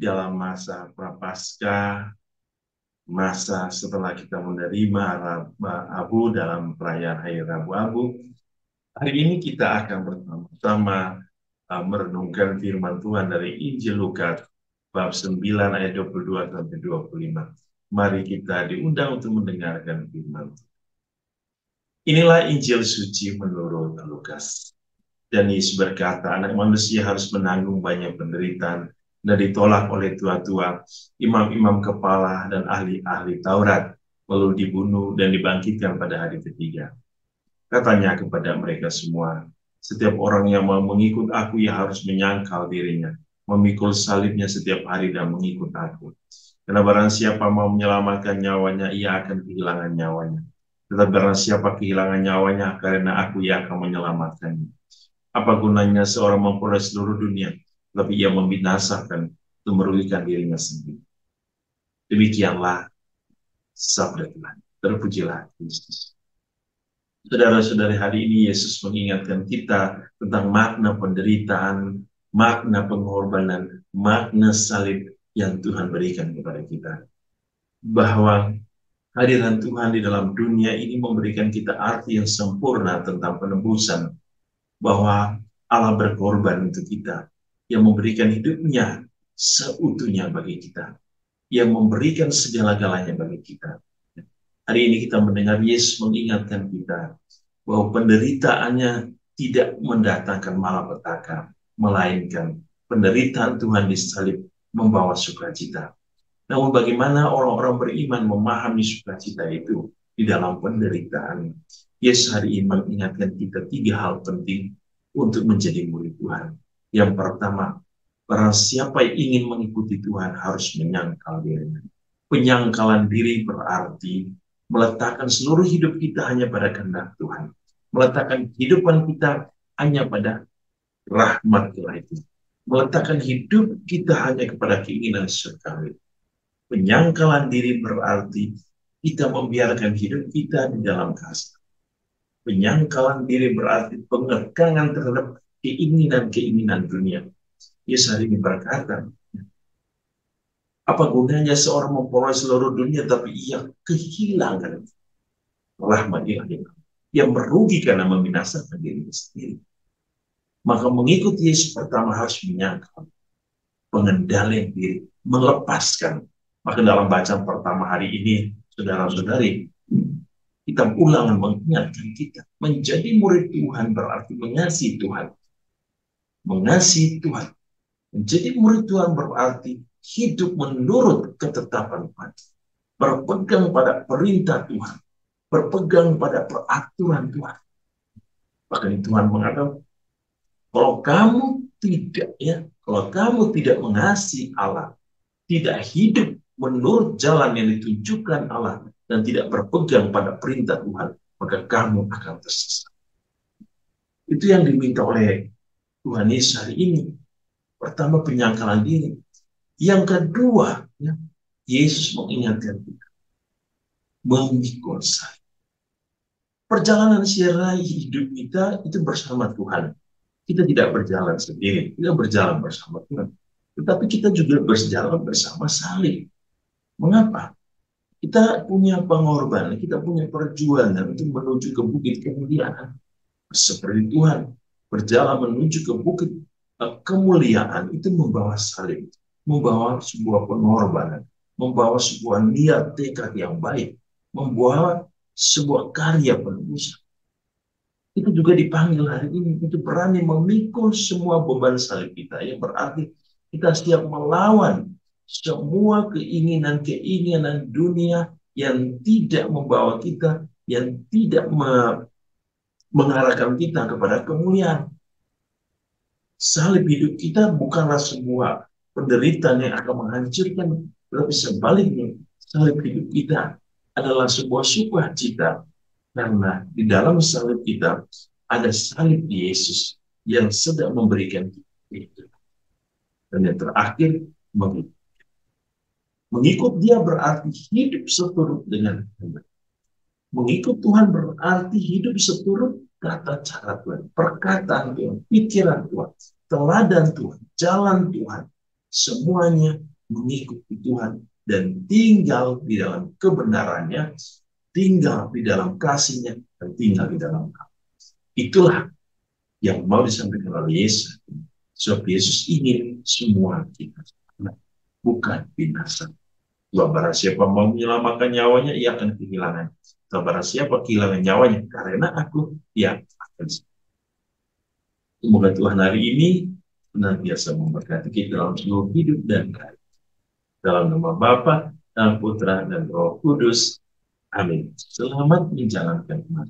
Dalam masa Prapaskah, masa setelah kita menerima Abu dalam perayaan Hari Rabu Abu, hari ini kita akan bersama-sama merenungkan firman Tuhan dari Injil Lukas bab 9 ayat 22 sampai 25. Mari kita diundang untuk mendengarkan firman Tuhan. Inilah Injil suci menurut Lukas. Dan Yesus berkata, anak manusia harus menanggung banyak penderitaan dan ditolak oleh tua-tua, imam-imam kepala, dan ahli-ahli Taurat, lalu dibunuh dan dibangkitkan pada hari ketiga. Katanya kepada mereka semua, setiap orang yang mau mengikut aku, ia harus menyangkal dirinya, memikul salibnya setiap hari dan mengikut aku. Karena barang siapa mau menyelamatkan nyawanya, ia akan kehilangan nyawanya. Tetapi barang siapa kehilangan nyawanya, karena aku, ia akan menyelamatkannya. Apa gunanya seorang memperoleh seluruh dunia, tapi ia membinasakan untuk merugikan dirinya sendiri. Demikianlah sabda Tuhan. Terpujilah Kristus. Saudara-saudari, hari ini Yesus mengingatkan kita tentang makna penderitaan, makna pengorbanan, makna salib yang Tuhan berikan kepada kita. Bahwa hadiran Tuhan di dalam dunia ini memberikan kita arti yang sempurna tentang penebusan. Bahwa Allah berkorban untuk kita, yang memberikan hidupnya seutuhnya bagi kita, yang memberikan segala-galanya bagi kita. Hari ini kita mendengar Yesus mengingatkan kita bahwa penderitaannya tidak mendatangkan malapetaka, melainkan penderitaan Tuhan di salib membawa sukacita. Namun bagaimana orang-orang beriman memahami sukacita itu di dalam penderitaan? Yesus hari ini mengingatkan kita 3 hal penting untuk menjadi murid Tuhan. Yang pertama, barang siapa yang ingin mengikuti Tuhan harus menyangkal dirinya. Penyangkalan diri berarti meletakkan seluruh hidup kita hanya pada kehendak Tuhan. Meletakkan kehidupan kita hanya pada rahmat Allah itu. Meletakkan hidup kita hanya kepada keinginan sekali. Penyangkalan diri berarti kita membiarkan hidup kita di dalam kasih. Penyangkalan diri berarti pengekangan terhadap keinginan-keinginan dunia. Yesus hari ini berkata, apa gunanya seorang memperoleh seluruh dunia tapi ia kehilangan rahmat Ilahi, yang merugi karena membinasakan dirinya sendiri. Maka mengikuti Yesus pertama harus menyangkal, pengendalian diri, melepaskan. Maka dalam bacaan pertama hari ini, saudara-saudari, kita ulangan mengingatkan kita. Menjadi murid Tuhan berarti mengasihi Tuhan. Mengasihi Tuhan. Menjadi murid Tuhan berarti hidup menurut ketetapan Tuhan. Berpegang pada perintah Tuhan. Berpegang pada peraturan Tuhan. Bahkan Tuhan mengatakan, kalau kamu tidak mengasihi Allah, tidak hidup menurut jalan yang ditunjukkan Allah, dan tidak berpegang pada perintah Tuhan, maka kamu akan tersesat. Itu yang diminta oleh Tuhan Yesus hari ini. Pertama, penyangkalan diri. Yang kedua, Yesus mengingatkan kita, memikul salib. Perjalanan siarai hidup kita itu bersama Tuhan. Kita tidak berjalan sendiri, kita berjalan bersama Tuhan. Tetapi kita juga berjalan bersama salib. Mengapa? Kita punya pengorbanan, kita punya perjuangan untuk menuju ke bukit kemuliaan. Seperti Tuhan berjalan menuju ke bukit kemuliaan itu membawa salib, membawa sebuah pengorbanan, membawa sebuah niat tekad yang baik, membawa sebuah karya penebusan. itu juga dipanggil hari ini untuk berani memikul semua beban salib kita. Yang berarti kita siap melawan semua keinginan-keinginan dunia yang tidak membawa kita, yang tidak mengarahkan kita kepada kemuliaan. Salib hidup kita bukanlah sebuah penderitaan yang akan menghancurkan, tetapi sebaliknya, salib hidup kita adalah sebuah sukacita. Karena di dalam salib kita ada salib Yesus yang sedang memberikan kita. Dan yang terakhir, mengikut dia berarti hidup seturut dengan Tuhan. Mengikut Tuhan berarti hidup seturut kata cara Tuhan, perkataan Tuhan, pikiran Tuhan, teladan Tuhan, jalan Tuhan. Semuanya mengikuti Tuhan dan tinggal di dalam kebenarannya, tinggal di dalam kasihnya, dan tinggal di dalam kasih. Itulah yang mau disampaikan oleh Yesus. Sebab Yesus ingin semua kita selamat, bukan binasa. Barang siapa mau menyelamatkan nyawanya, ia akan kehilangan. Barang siapa kehilangan nyawanya karena aku, ia akan selamat. Semoga Tuhan hari ini senantiasa memberkati kita dalam seluruh hidup dan karir. Dalam nama Bapa dan Putra dan Roh Kudus. Amin. Selamat menjalankan iman.